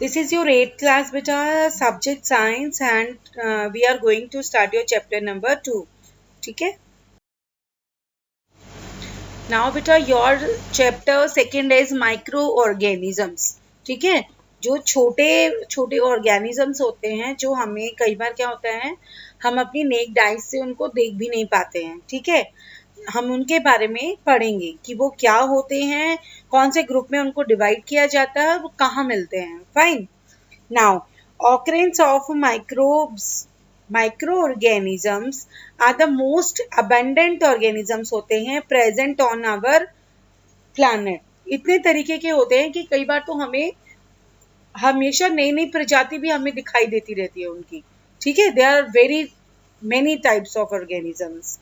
This is your 8th class beta, subject science, and we are going to start your chapter number 2. ठीक है. Now beta your chapter second is microorganisms. ठीक है. जो छोटे छोटे organisms होते हैं, जो हमें कई बार क्या होता है, हम अपनी नेक्ड आइज से उनको देख भी नहीं पाते हैं. ठीक है. हम उनके बारे में पढ़ेंगे कि वो क्या होते हैं, कौन से ग्रुप में उनको डिवाइड किया जाता है, वो कहाँ मिलते हैं. Fine. Now, occurrence of microorganisms are the most abundant organisms होते हैं present on our planet. इतने तरीके के होते हैं कि कई बार तो हमें हमेशा नई नई प्रजाति भी हमें दिखाई देती रहती है उनकी. ठीक है. There are very many types of organisms.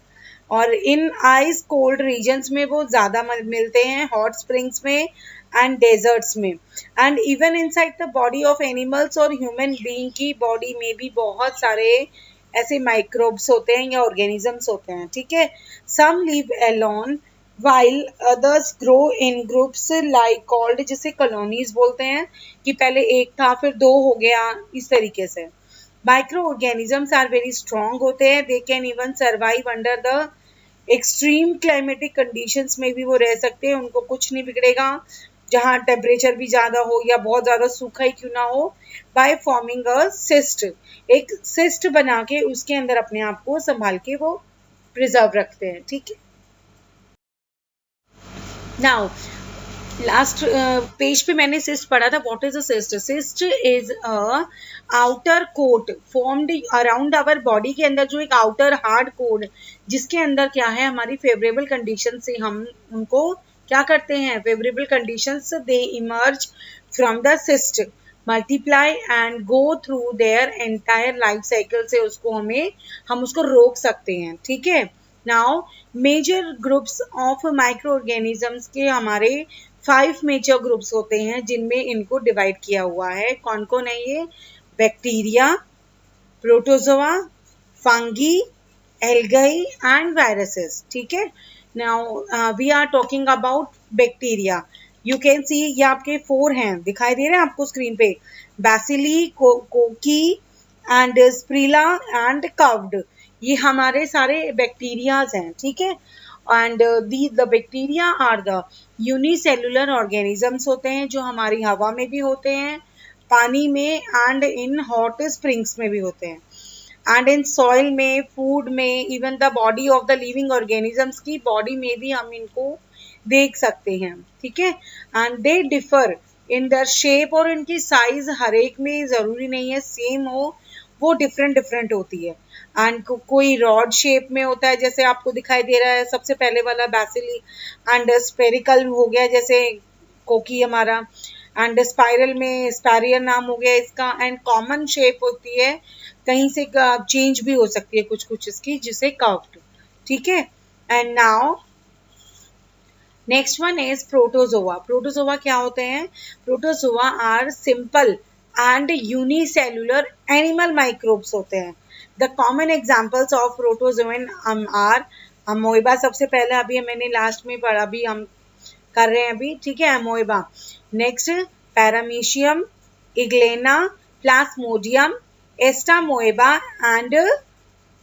और इन आइस कोल्ड रीजन्स में वो ज़्यादा मिलते हैं, हॉट स्प्रिंग्स में एंड डेजर्ट्स में. And even inside the body of animals और ह्यूमन बीइंग की बॉडी में भी बहुत सारे ऐसे माइक्रोब्स होते हैं या ऑर्गेनिजम्स होते हैं. ठीक है. Some live alone while others grow in groups like called, जिसे कॉलोनीज बोलते हैं, कि पहले एक था फिर दो हो गया, इस तरीके से. Micro organisms are very strong होते हैं. They can even survive under the extreme climatic conditions में भी वो रह सकते हैं. उनको कुछ नहीं बिगड़ेगा, जहाँ टेम्परेचर भी ज़्यादा हो या बहुत ज़्यादा सूखा ही क्यों ना हो. बाय फॉर्मिंग अ सिस्ट, एक सिस्ट बना के उसके अंदर अपने आप को संभाल के वो प्रिजर्व रखते हैं. ठीक है. नाउ लास्ट पेज पे मैंने सिस्ट पढ़ा था. What is a cyst? Cyst is a outer coat formed around our body के अंदर, जो एक आउटर हार्ड कोड, जिसके अंदर क्या है, हमारी फेवरेबल कंडीशन से हम उनको क्या करते हैं, favourable conditions, they emerge from the cyst, multiply and go through their entire life cycle से उसको हम उसको रोक सकते हैं. ठीक है. Now major groups of micro organisms के हमारे 5 मेजर ग्रुप्स होते हैं, जिनमें इनको डिवाइड किया हुआ है. कौन कौन है ये? Bacteria, protozoa, fungi, algae and viruses. ठीक है. Now we are talking about bacteria. You can see, ये आपके 4 हैं, दिखाई दे रहे हैं आपको स्क्रीन पे. बैसिली, कोकी एंड स्प्रिला एंड कव्ड. ये हमारे सारे बैक्टीरियाज हैं. ठीक है. And the bacteria are the unicellular organisms होते हैं, जो हमारी हवा में भी होते हैं, पानी में एंड इन हॉट स्प्रिंग्स में भी होते हैं, एंड इन सॉइल में, फूड में, even the body of the living organisms की बॉडी में भी हम इनको देख सकते हैं. ठीक है. And they differ in their shape, और इनकी साइज हर एक में ज़रूरी नहीं है सेम हो, वो डिफरेंट डिफरेंट होती है. एंड कोई रॉड शेप में होता है, जैसे आपको दिखाई दे रहा है सबसे पहले वाला बैसिली, एंड स्पेरिकल हो गया जैसे कोकी हमारा, एंड स्पाइरल में स्पारियर नाम हो गया इसका. एंड कॉमन शेप होती है, कहीं से चेंज भी हो सकती है कुछ कुछ इसकी, जिसे कर्व्ड. ठीक है. And now next one is protozoa. Protozoa क्या होते हैं? Protozoa are simple and unicellular animal microbes होते हैं. The common examples of protozoan are amoeba. सबसे पहले अभी मैंने लास्ट में पढ़ा, अभी हम कर रहे हैं अभी. ठीक है. Amoeba. Next paramecium, euglena, plasmodium, entamoeba and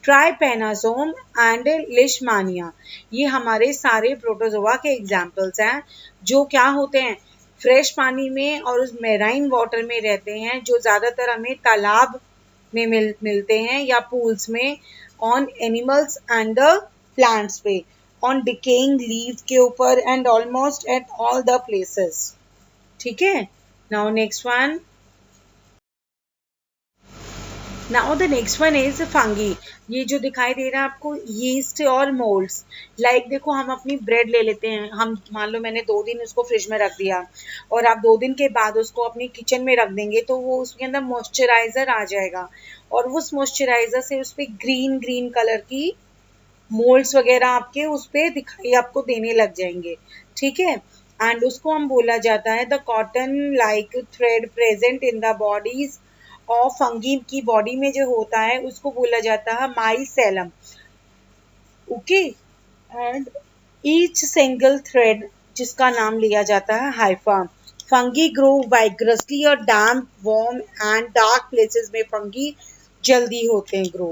trypanosome and leishmania. ये हमारे सारे प्रोटोजोआ के एग्जाम्पल्स हैं, जो क्या होते हैं, फ्रेश पानी में और उस मेराइन वाटर में रहते हैं, जो ज़्यादातर हमें तालाब में मिलते हैं या पूल्स में, on animals and the plants पे, ऑन डिकेइंग लीव्स के ऊपर, and almost at all the places. ठीक है. Now next one. Now the next one is fungi. ये जो दिखाई दे रहा है आपको, यीस्ट और मोल्ड्स. लाइक देखो, हम अपनी ब्रेड ले लेते हैं, हम मान लो मैंने 2 दिन उसको फ्रिज में रख दिया, और आप 2 दिन के बाद उसको अपनी किचन में रख देंगे, तो वो उसके अंदर मॉइस्चराइजर आ जाएगा, और उस मॉइस्चराइजर से उस पर ग्रीन ग्रीन कलर की मोल्ड्स वगैरह आपके उस पर दिखाई आपको देने लग जाएंगे. ठीक है. एंड उसको हम बोला जाता है the cotton like thread present in the bodies और फंगी की बॉडी में जो होता है, उसको बोला जाता है mycelium. Okay. And each single thread, जिसका नाम लिया जाता है हाइफा. फंगी ग्रो वाइग्रसली और damp warm and dark places में फंगी जल्दी होते हैं grow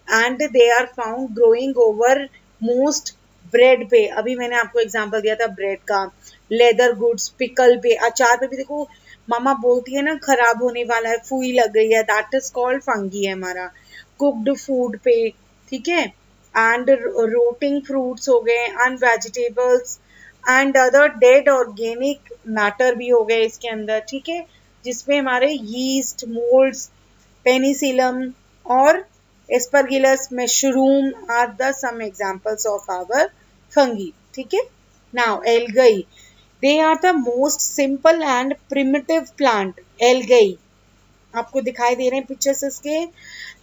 and they are found growing over most bread पे, अभी मैंने आपको एग्जांपल दिया था ब्रेड का, लेदर गुड्स, पिकल पे, अचार पे भी देखो मामा बोलती है ना खराब होने वाला है, फुई लग गई है, दैट इज कॉल्ड फंगी है हमारा। कुक्ड फूड पे, ठीक है, एंड रोटिंग फ्रूट्स हो गए and vegetables and other dead organic matter भी हो गए इसके अंदर, ठीक है, जिसमें हमारे यीस्ट, मोल्ड्स, पेनिसिलम और aspergillus, mushroom are the some examples of our fungi, ठीक है। Now algae, they are the most simple and primitive plant. Algae आपको दिखाई दे रहे हैं पिक्चर्स इसके,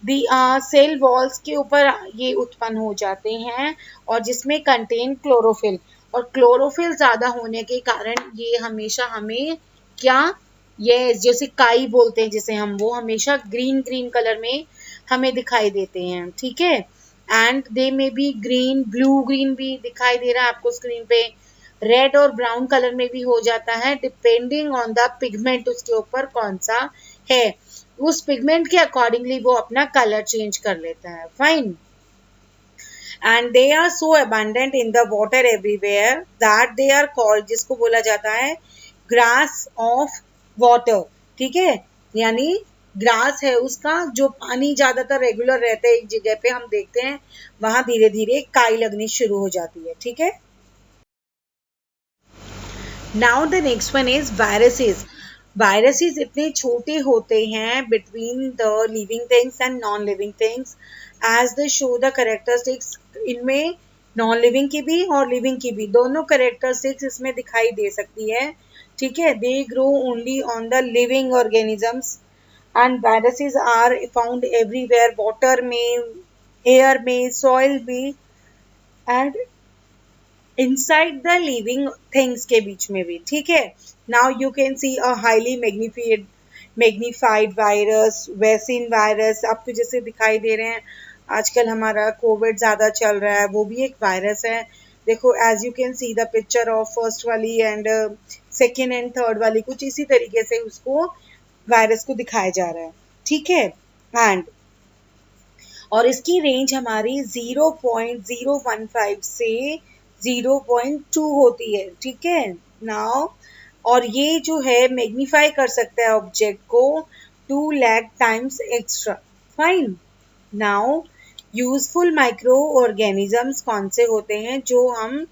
दी सेल वॉल्स के ऊपर ये उत्पन्न हो जाते हैं और जिसमें कंटेन क्लोरोफिल, और क्लोरोफिल ज्यादा होने के कारण ये हमेशा हमें क्या, ये जैसे काई बोलते हैं जिसे हम, वो हमेशा ग्रीन ग्रीन कलर में हमें दिखाई देते हैं, ठीक है। एंड दे में बी ग्रीन, ब्लू ग्रीन भी दिखाई दे रहा है आपको स्क्रीन पे, रेड और ब्राउन कलर में भी हो जाता है डिपेंडिंग ऑन द पिगमेंट उसके ऊपर कौन सा है, उस पिगमेंट के अकॉर्डिंगली वो अपना कलर चेंज कर लेता है, fine. And they are so abundant in the water everywhere that they are called, जिसको बोला जाता है ग्रास ऑफ वाटर, ठीक है, यानी ग्रास है उसका जो पानी ज्यादातर रेगुलर रहता है एक जगह पे हम देखते हैं, वहां धीरे धीरे काई लगनी शुरू हो जाती है, ठीक है। Now the next one is viruses. Viruses इतने छोटे होते हैं between the living things and non living things as they show the characteristics, इनमें नॉन लिविंग की भी और लिविंग की भी दोनों कैरेक्टरिस्टिक्स इसमें दिखाई दे सकती है, ठीक है। They grow only on the living organisms and viruses are found everywhere, water में, एयर में, सॉइल में and inside the living things के बीच में भी, ठीक है। Now you can see a highly magnified virus, vaccine virus आपको जैसे दिखाई दे रहे हैं, आजकल हमारा कोविड ज़्यादा चल रहा है, वो भी एक वायरस है। देखो as you can see the picture of first वाली एंड सेकेंड एंड थर्ड वाली, कुछ इसी तरीके से उसको वायरस को दिखाया जा रहा है, ठीक है। एंड और इसकी रेंज हमारी 0.015 से 0.2 होती है, ठीक है। नाउ और ये जो है मैग्नीफाई कर सकता है ऑब्जेक्ट को 2 lakh times extra, fine. Now useful micro organisms कौन से होते हैं जो हम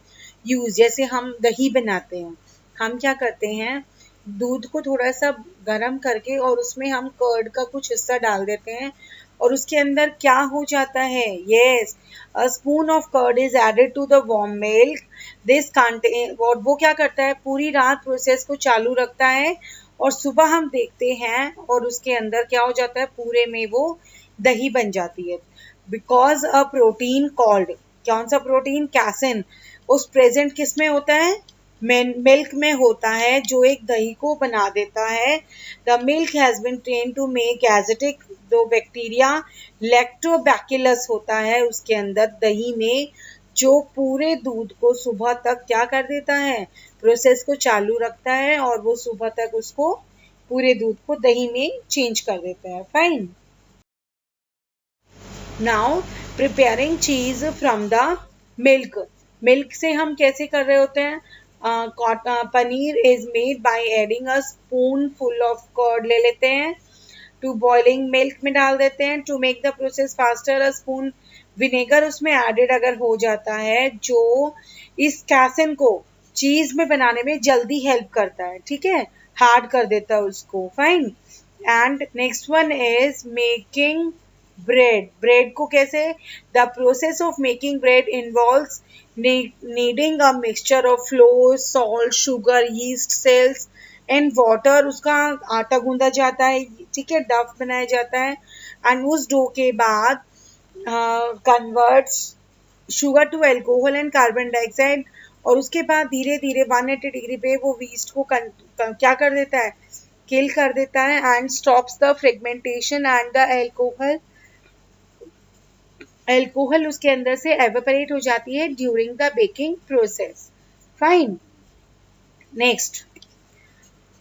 यूज, जैसे हम दही बनाते हैं, हम क्या करते हैं दूध को थोड़ा सा गर्म करके और उसमें हम कर्ड का कुछ हिस्सा डाल देते हैं और उसके अंदर क्या हो जाता है, yes, a spoon of curd is added to the warm milk, this contain, और वो क्या करता है पूरी रात प्रोसेस को चालू रखता है और सुबह हम देखते हैं और उसके अंदर क्या हो जाता है पूरे में वो दही बन जाती है, बिकॉज अ प्रोटीन कॉल्ड, कौन सा प्रोटीन, कैसिन, उस प्रेजेंट किस में होता है, मिल्क में होता है जो एक दही को बना देता है। The milk has been train to make acetic, दो बैक्टीरिया लैक्टोबैसिलस होता है उसके अंदर दही में, जो पूरे दूध को सुबह तक क्या कर देता है, प्रोसेस को चालू रखता है और वो सुबह तक उसको पूरे दूध को दही में चेंज कर देता है, fine. Now preparing cheese from the milk, milk से हम कैसे कर रहे होते हैं, paneer is made by adding a spoon full of curd ले लेते हैं, टू बॉइलिंग मिल्क में डाल देते हैं, to make the process faster a spoon vinegar उसमें एडेड अगर हो जाता है जो इस कैसिन को चीज में बनाने में जल्दी हेल्प करता है, ठीक है, हार्ड कर देता है उसको, fine. And next one is making bread, bread को कैसे, the process of making bread involves needing a mixture of flour, salt, sugar, yeast cells and water, उसका आटा गूंदा जाता है, ठीक है, डफ बनाया जाता है एंड उस डो के बाद converts sugar to alcohol and carbon dioxide, और उसके बाद धीरे धीरे 180 डिग्री पे वो वीस्ट को क्या कर देता है, किल कर देता है and stops the fragmentation and the alcohol उसके अंदर से एवेपोरेट हो जाती है during the baking process, fine. Next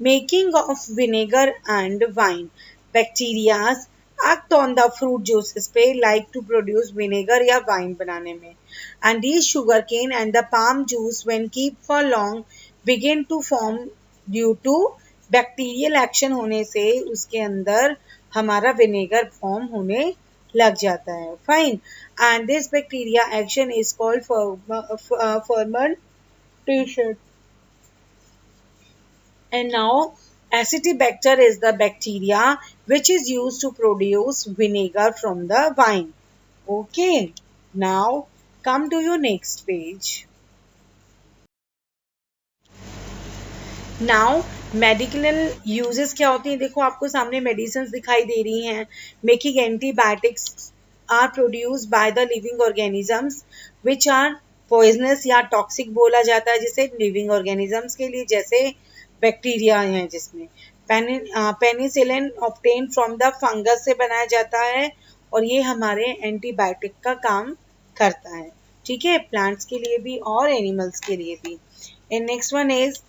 making of vinegar and wine, bacterias act on the fruit juices पे like to produce vinegar या wine बनाने में, and these sugarcane and the palm juice when keep for long begin to form due to bacterial action होने से उसके अंदर हमारा vinegar form होने लग जाता है. Fine. And this bacteria action is called fermentation. And now, Acetobacter is the bacteria which is used to produce vinegar from the wine. Okay, now come to your next page. Now, medical uses क्या होती हैं. देखो आपको सामने medicine दिखाई दे रही हैं. Making antibiotics are produce by the living organisms which are poisonous या टॉक्सिक बोला जाता है जिसे लिविंग ऑर्गेनिजम्स के लिए, जैसे बैक्टीरिया हैं जिसमें penicillin obtain from the fungus से बनाया जाता है और ये हमारे एंटीबायोटिक का काम करता है. ठीक है, प्लांट्स के लिए भी और एनिमल्स के लिए भी. And next one is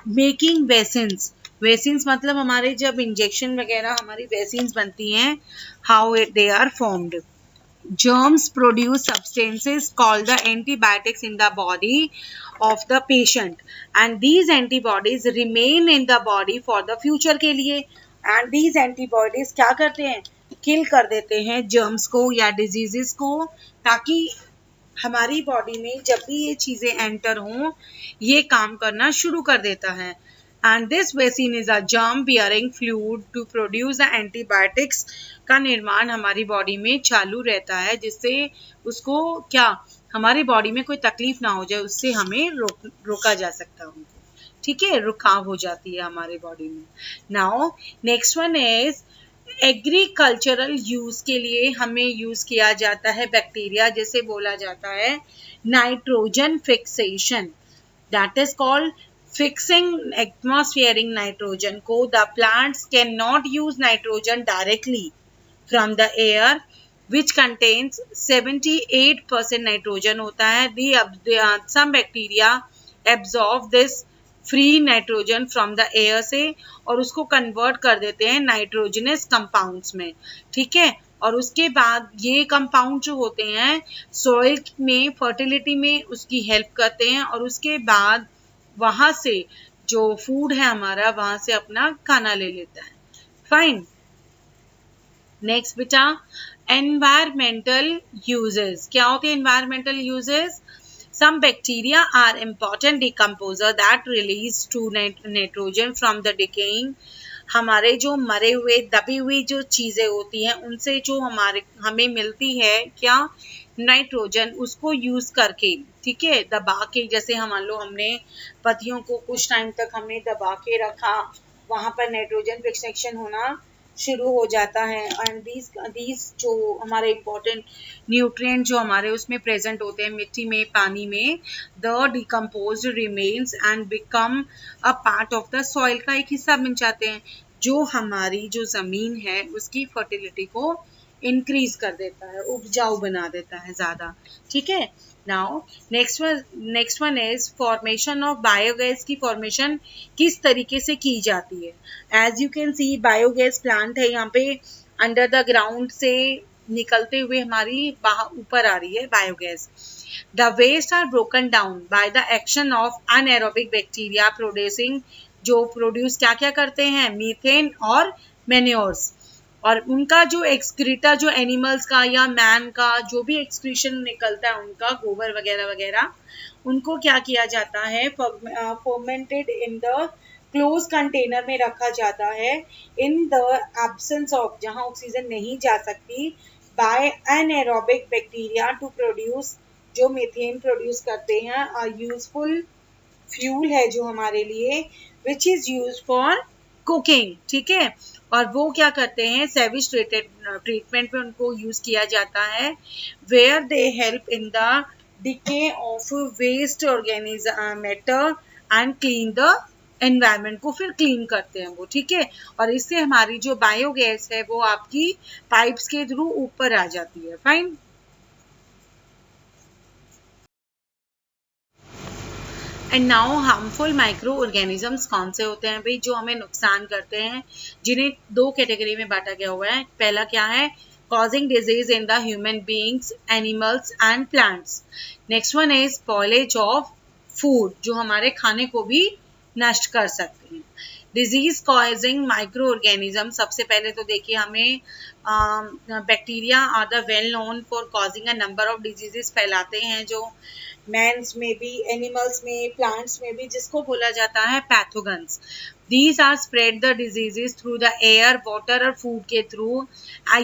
making vaccines. Vaccines मतलब हमारे जब इंजेक्शन वगैरह हमारी वैसिन्स बनती हैं, how they are formed. Germs produce substances called the antibiotics in the body of the patient, and these antibodies remain in the body for the future के लिए. And these antibodies क्या करते हैं, किल कर देते हैं germs को या diseases को, ताकि हमारी बॉडी में जब भी ये चीजें एंटर हों ये काम करना शुरू कर देता है. And this vaccine is a germ bearing fluid to produce the antibiotics. का निर्माण हमारी बॉडी में चालू रहता है जिससे उसको क्या हमारी बॉडी में कोई तकलीफ ना हो जाए, उससे हमें रोका जा सकता है उनको. ठीक है, रुकाव हो जाती है हमारे बॉडी में. Now next one is agricultural use के लिए हमें यूज किया जाता है बैक्टीरिया, जैसे बोला जाता है nitrogen fixation. That is called fixing atmospheric nitrogen को. The plants cannot use nitrogen directly from the air which contains 78% nitrogen होता है. Some bacteria absorb this free nitrogen from the air से और उसको convert कर देते हैं nitrogenous compounds में. ठीक है, और उसके बाद ये कंपाउंड जो होते हैं सॉइल में फर्टिलिटी में उसकी हेल्प करते हैं और उसके बाद वहां से जो फूड है हमारा वहां से अपना खाना ले लेता है. फाइन. नेक्स्ट बेटा, एनवायरमेंटल यूजेस. क्या होते हैं environmental uses? Some bacteria are important decomposer that release to nitrogen from the decaying. हमारे जो मरे हुए दबी हुई जो चीजें होती हैं उनसे जो हमें मिलती है क्या, नाइट्रोजन, उसको यूज करके. ठीक है, दबा के, जैसे मान लो हमने पत्तियों को कुछ टाइम तक हमने दबा के रखा, वहां पर नाइट्रोजन फिक्सेशन होना शुरू हो जाता है. एंड दीज जो हमारे इम्पोर्टेंट न्यूट्रिएंट जो हमारे उसमें प्रेजेंट होते हैं मिट्टी में, पानी में, the decomposed remains and become a part of the soil का एक हिस्सा बन जाते हैं, जो हमारी जो जमीन है उसकी फर्टिलिटी को इंक्रीज कर देता है, उपजाऊ बना देता है ज्यादा. ठीक है. Now next one is formation of biogas. की फॉर्मेशन किस तरीके से की जाती है? As you can see biogas plant है यहाँ पे, अंडर द ग्राउंड से निकलते हुए हमारी ऊपर आ रही है biogas. The waste are broken down by the action of anaerobic bacteria producing. जो प्रोड्यूस क्या क्या करते हैं, मीथेन और मैन्योर्स, और उनका जो एक्सक्रीटा जो एनिमल्स का या मैन का जो भी एक्सक्रीशन निकलता है उनका गोबर वगैरह वगैरह, उनको क्या किया जाता है, fermented in the close container में रखा जाता है इन द एब्सेंस ऑफ, जहां ऑक्सीजन नहीं जा सकती, by anaerobic bacteria to produce, जो मीथेन प्रोड्यूस करते हैं. और यूजफुल फ्यूल है जो हमारे लिए, which is use for cooking. ठीक है, और वो क्या करते हैं, सेविज ट्रीटमेंट में उनको यूज किया जाता है, where they help in the decay of waste organism matter and clean the environment. को फिर क्लीन करते हैं वो. ठीक है, और इससे हमारी जो बायोगैस है वो आपकी पाइप्स के थ्रू ऊपर आ जाती है. Fine. And now harmful micro organisms कौन से होते हैं भाई, जो हमें नुकसान करते हैं, जिन्हें दो कैटेगरी में बांटा गया हुआ है। पहला क्या है, causing disease in the human beings, animals and plants. Next one is spoilage of food, जो हमारे खाने को भी नष्ट कर सकते हैं। डिजीज कॉजिंग माइक्रो ऑर्गेनिज्म, सबसे पहले तो देखिए हमें bacteria are the well known for causing a number of diseases फैलाते हैं, जो मैंस में भी, एनिमल्स में, प्लांट्स में भी, जिसको बोला जाता है पैथोगन्स। These are spread the diseases through the air, water और food के थ्रू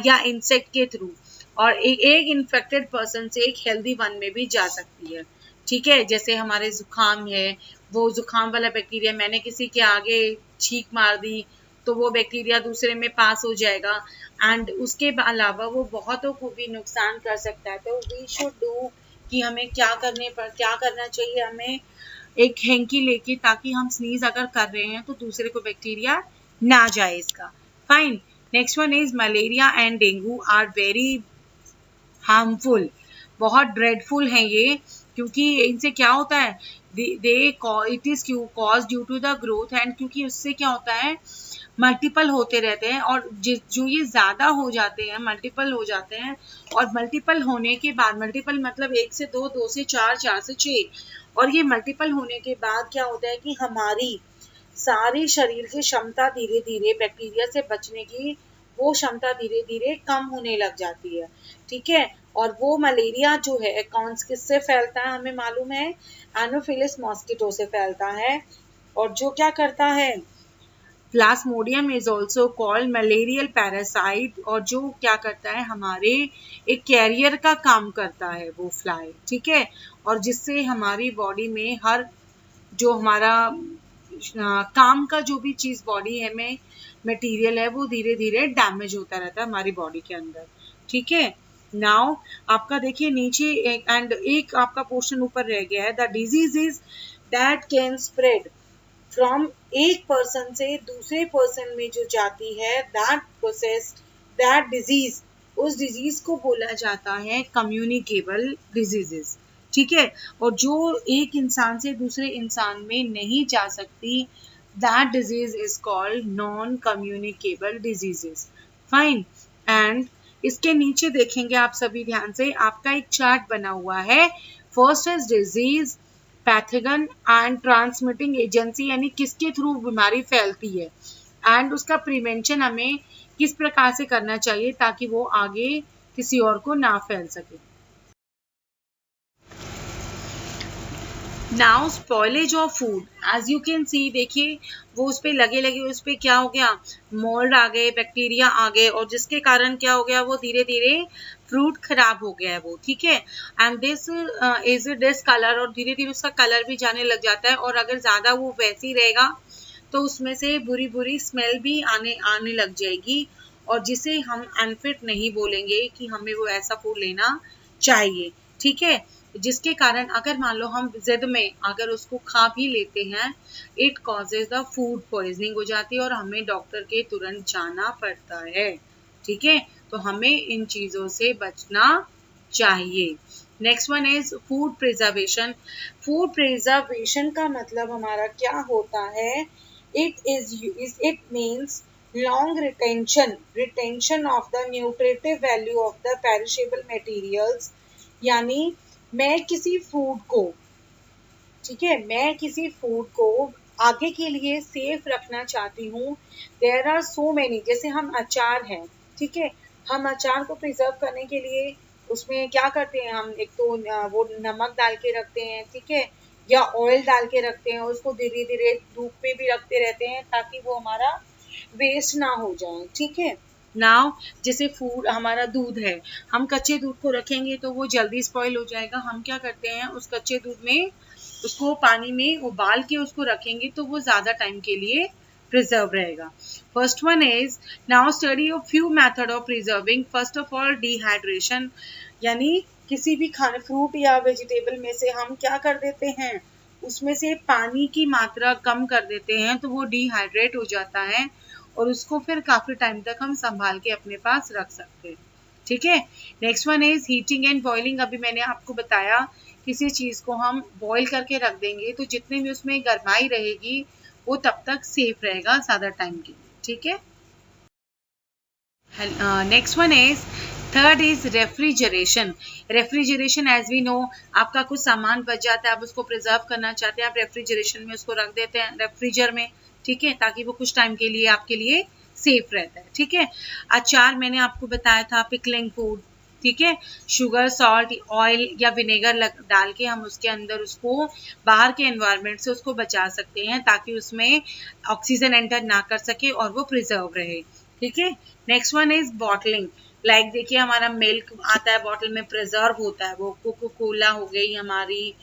या इंसेक्ट के थ्रू, और एक इन्फेक्टेड पर्सन से एक हेल्दी वन में भी जा सकती है। ठीक है, जैसे हमारे जुकाम है, वो जुकाम वाला बैक्टीरिया मैंने किसी के आगे छींक मार दी तो वो बैक्टीरिया दूसरे में पास हो जाएगा, एंड उसके अलावा वो बहुतों को भी नुकसान कर सकता है। तो वी शुड डू कि हमें क्या करना चाहिए, हमें एक हैंकी लेके, ताकि हम स्नीज अगर कर रहे हैं तो दूसरे को बैक्टीरिया ना जाए इसका। Fine. Next one is malaria and dengue are very harmful, बहुत ड्रेडफुल हैं ये, क्योंकि इनसे क्या होता है, it is cause due to the growth, and क्योंकि उससे क्या होता है, मल्टीपल होते रहते हैं, और जो ये ज्यादा हो जाते हैं, मल्टीपल हो जाते हैं, और मल्टीपल होने के बाद, मल्टीपल मतलब 1 से 2, 2 से 4, 4 से 6, और ये मल्टीपल होने के बाद क्या होता है कि हमारी सारी शरीर की क्षमता धीरे धीरे बैक्टीरिया से बचने की, वो क्षमता धीरे धीरे कम होने लग जाती है। ठीक है, और वो मलेरिया जो है कौन किससे फैलता है, हमें मालूम है, एनोफिलिस मॉस्किटो से फैलता है। और जो क्या करता है, Plasmodium is also called malarial parasite, और जो क्या करता है, हमारे एक कैरियर का काम करता है वो फ्लाई। ठीक है, और जिससे हमारी बॉडी में हर जो हमारा काम का जो भी चीज बॉडी है में मटेरियल है, वो धीरे धीरे डैमेज होता रहता है हमारी बॉडी के अंदर। ठीक है, नाउ आपका देखिए नीचे एक आपका पोर्शन ऊपर रह गया है, the disease is that can spread from एक पर्सन से दूसरे पर्सन में जो जाती है, दैट डिजीज, उस डिजीज को बोला जाता है कम्युनिकेबल डिजीजेस। ठीक है, और जो एक इंसान से दूसरे इंसान में नहीं जा सकती, that disease is called non communicable diseases. Fine. And इसके नीचे देखेंगे आप सभी ध्यान से, आपका एक चार्ट बना हुआ है। First is disease, pathogen and transmitting agency, यानी किसके थ्रू बीमारी फैलती है, एंड उसका प्रिवेंशन हमें किस प्रकार से करना चाहिए ताकि वो आगे किसी और को ना फैल सके। Now spoilage of food, as you can see, देखिए वो उस पे लगे उस पे क्या हो गया, मोल्ड आ गए, बैक्टीरिया आ गए, और जिसके कारण क्या हो गया, वो धीरे धीरे फ्रूट खराब हो गया है वो। ठीक है, and this is this colour, और धीरे धीरे उसका कलर भी जाने लग जाता है, और अगर ज्यादा वो वैसे ही रहेगा तो उसमें से बुरी बुरी स्मेल भी आने लग जाएगी, और जिसे हम अनफिट नहीं बोलेंगे कि हमें वो ऐसा फूड लेना चाहिए। ठीक है, जिसके कारण अगर मान लो हम जिद में अगर उसको खा भी लेते हैं, it causes the food poisoning हो जाती है, और हमें डॉक्टर के तुरंत जाना पड़ता है। ठीक है, तो हमें इन चीजों से बचना चाहिए। Next one is food preservation. Food preservation का मतलब हमारा क्या होता है, it means long retention of the nutritive value of the perishable materials, यानी मैं किसी फूड को, ठीक है, मैं किसी फूड को आगे के लिए सेफ रखना चाहती हूँ। देयर आर सो मेनी, जैसे हम अचार हैं, ठीक है, हम अचार को प्रिजर्व करने के लिए उसमें क्या करते हैं, हम एक तो वो नमक डाल के रखते हैं, ठीक है, या ऑयल डाल के रखते हैं, उसको धीरे धीरे धूप पे भी रखते रहते हैं ताकि वो हमारा वेस्ट ना हो जाए। ठीक है, नाउ जैसे फूड हमारा दूध है, हम कच्चे दूध को रखेंगे तो वो जल्दी स्पॉइल हो जाएगा। हम क्या करते हैं, उस कच्चे दूध में उसको पानी में उबाल के उसको रखेंगे तो वो ज्यादा टाइम के लिए प्रिजर्व रहेगा। First one is now study of few method of preserving. First of all dehydration, यानी किसी भी खाने फ्रूट या वेजिटेबल में से हम क्या कर देते हैं, उसमें से पानी की मात्रा कम कर देते हैं तो वो डिहाइड्रेट हो जाता है, और उसको फिर काफी टाइम तक हम संभाल के अपने पास रख सकते हैं। ठीक है, next one is heating and boiling. अभी मैंने आपको बताया किसी चीज़ को हम बॉईल करके रख देंगे तो जितनी भी उसमें गर्माई रहेगी वो तब तक सेफ रहेगा ज़्यादा टाइम के लिए, ठीक है। Next one is third is refrigeration. Refrigeration as we know, आपका कुछ सामान बच जाता है, आप उसको प्रिजर्व करना चाहते हैं, आप रेफ्रिजरेशन में उसको रख देते हैं, रेफ्रिजर में, ठीक है, ताकि वो कुछ टाइम के लिए आपके लिए सेफ रहता है, ठीक है। अचार मैंने आपको बताया था, पिकलिंग फूड, ठीक है, शुगर, सॉल्ट, ऑयल या विनेगर डाल के हम उसके अंदर उसको बाहर के एनवायरनमेंट से उसको बचा सकते हैं ताकि उसमें ऑक्सीजन एंटर ना कर सके और वो प्रिजर्व रहे, ठीक है। Next one is bottling. Like देखिए हमारा मिल्क आता है बॉटल में, प्रिजर्व होता है वो, कोको कोला हो गई हमारी,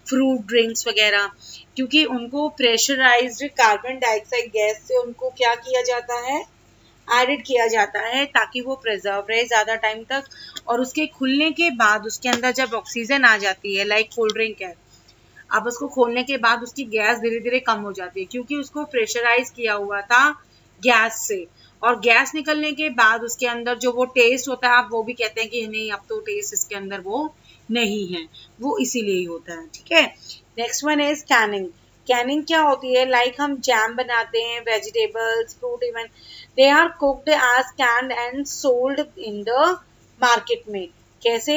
फ्रूट ड्रिंक्स वगैरह, क्योंकि उनको प्रेशराइज्ड कार्बन डाइऑक्साइड गैस से उनको क्या किया जाता है, एडिड किया जाता है ताकि वो प्रिजर्व रहे ज़्यादा टाइम तक। और उसके खुलने के बाद उसके अंदर जब ऑक्सीजन आ जाती है, लाइक कोल्ड ड्रिंक है, अब उसको खोलने के बाद उसकी गैस धीरे धीरे कम हो जाती है क्योंकि उसको प्रेशराइज किया हुआ था गैस से, और गैस निकलने के बाद उसके अंदर जो वो टेस्ट होता है, आप वो भी कहते हैं कि नहीं अब तो टेस्ट इसके अंदर वो नहीं है, वो इसीलिए ही होता है, ठीक है। Next one is canning. Canning क्या होती है, लाइक हम जैम बनाते हैं, vegetables, fruit, even they are cooked as canned and sold in the market में। कैसे,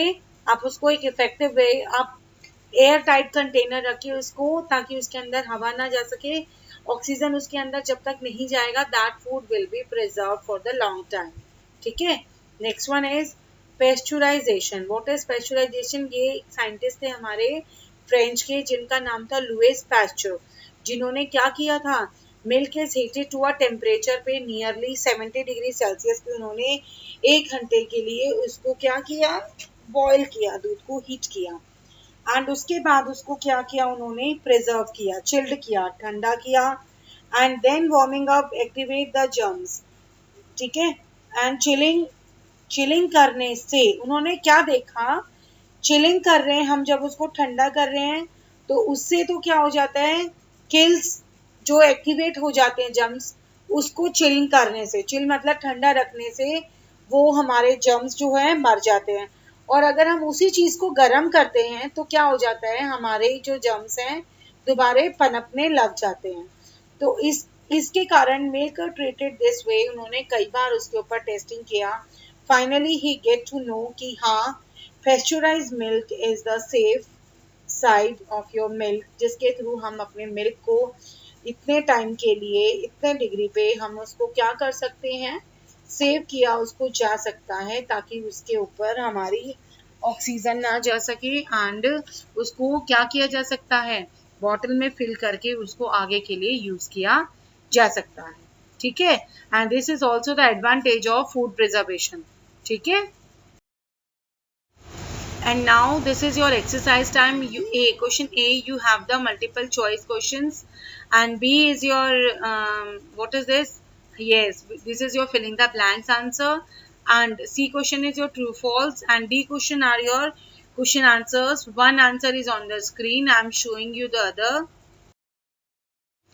आप उसको एक इफेक्टिव वे, आप एयर टाइट कंटेनर रखिए उसको ताकि उसके अंदर हवा ना जा सके, ऑक्सीजन उसके अंदर जब तक नहीं जाएगा, that food will be preserve for the long time, ठीक है। Next one is pasteurisation. What is pasteurisation, ये साइंटिस्ट थे हमारे फ्रेंच के जिनका नाम था लुइस पैस्चर, जिन्होंने क्या किया था, milk is heated to a temperature पे नियरली 70 डिग्री सेल्सियस पे उन्होंने 1 घंटे के लिए उसको क्या किया, बॉयल किया, दूध को हीट किया, एंड उसके बाद उसको क्या किया उन्होंने, प्रिजर्व किया, चिल्ड किया, ठंडा किया, and then warming up activate the germs, ठीक है। एंड चिलिंग, चिलिंग करने से उन्होंने क्या देखा, चिलिंग कर रहे हैं हम, जब उसको ठंडा कर रहे हैं तो उससे तो क्या हो जाता है, किल्स जो एक्टिवेट हो जाते हैं जर्म्स, उसको चिलिंग करने से, चिल मतलब ठंडा रखने से, वो हमारे जर्म्स जो है मर जाते हैं। और अगर हम उसी चीज को गर्म करते हैं तो क्या हो जाता है, हमारे जो जर्म्स हैं दोबारा पनपने लग जाते हैं। तो इसके कारण मिल्क ट्रीटेड दिस वे, उन्होंने कई बार उसके ऊपर टेस्टिंग किया, finally he get to know कि हाँ pasteurised milk is the safe side of your milk, जिसके थ्रू हम अपने मिल्क को इतने टाइम के लिए, इतने डिग्री पे हम उसको क्या कर सकते हैं, सेव किया उसको जा सकता है ताकि उसके ऊपर हमारी ऑक्सीजन ना जा सके, एंड उसको क्या किया जा सकता है, बॉटल में फिल करके उसको आगे के लिए यूज किया जा सकता है, ठीक है। And this is also the advantage of food preservation, ठीक है। And now this is your exercise time. Question A, you have the multiple choice questions, and B is your what is this? Yes, this is your filling the blanks answer, and C question is your true false, and D question are your question answers. One answer is on the screen. I am showing you the other.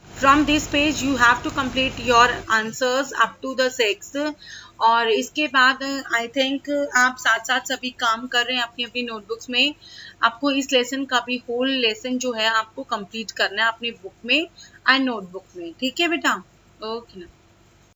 From this page you have to complete your answers up to the 6th, और इसके बाद I think आप साथ साथ सभी काम कर रहे हैं अपनी अपनी नोटबुक्स में। आपको इस लेसन का भी होल लेसन जो है आपको कंप्लीट करना है अपनी बुक में एंड नोटबुक में, ठीक है बेटा, ओके ना।